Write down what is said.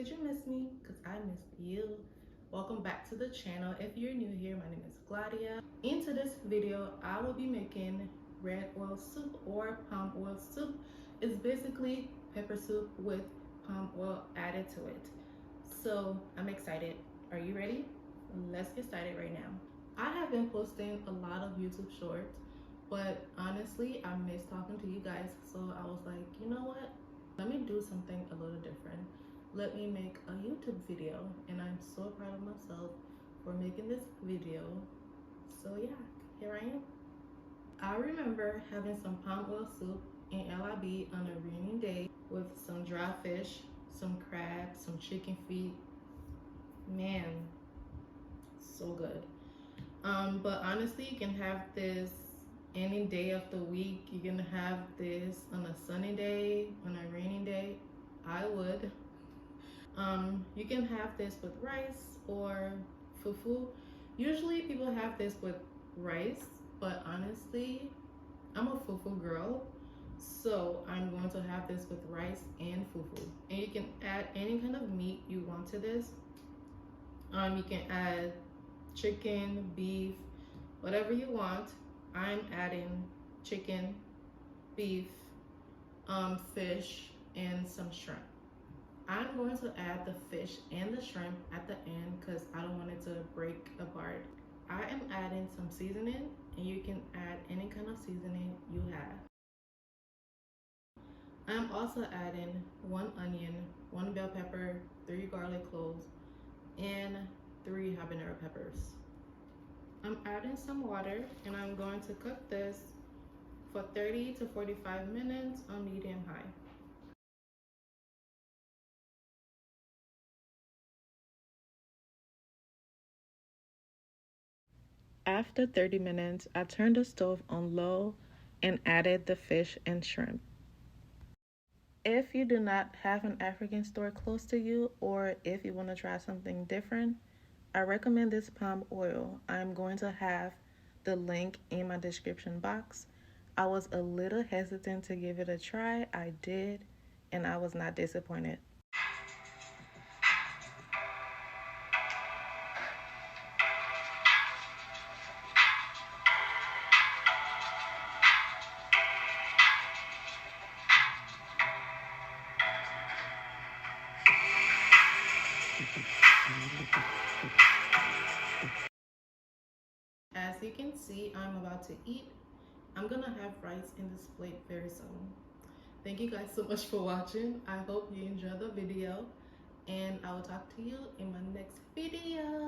did you miss me? Because I missed you. Welcome back to the channel. If you're new here, my name is Gladia. Into this video, I will be making red oil soup or palm oil soup. It's basically pepper soup with palm oil added to it. So I'm excited. Are you ready? Let's get started right now. I have been posting a lot of YouTube shorts, but honestly, I miss talking to you guys. So I was like, you know what? Let me do something a little different. Let me make a YouTube video, and I'm so proud of myself for making this video. So yeah, here I am. I remember having some palm oil soup in LIB on a rainy day with some dry fish, some crab, some chicken feet. Man, so good. But honestly, you can have this any day of the week. You can have this on a sunny day, on a rainy day. I would. You can have this with rice or fufu. Usually people have this with rice, but honestly, I'm a fufu girl. So I'm going to have this with rice and fufu. And you can add any kind of meat you want to this. You can add chicken, beef, whatever you want. I'm adding chicken, beef, fish, and some shrimp. I'm going to add the fish and the shrimp at the end because I don't want it to break apart. I am adding some seasoning, and you can add any kind of seasoning you have. I'm also adding 1 onion, 1 bell pepper, 3 garlic cloves, and 3 habanero peppers. I'm adding some water, and I'm going to cook this for 30 to 45 minutes on medium high. After 30 minutes, I turned the stove on low and added the fish and shrimp. If you do not have an African store close to you, or if you want to try something different, I recommend this palm oil. I'm going to have the link in my description box. I was a little hesitant to give it a try. I did, and I was not disappointed. As you can see, I'm about to eat. I'm gonna have rice in this plate very soon. Thank you guys so much for watching. I hope you enjoyed the video, and I will talk to you in my next video.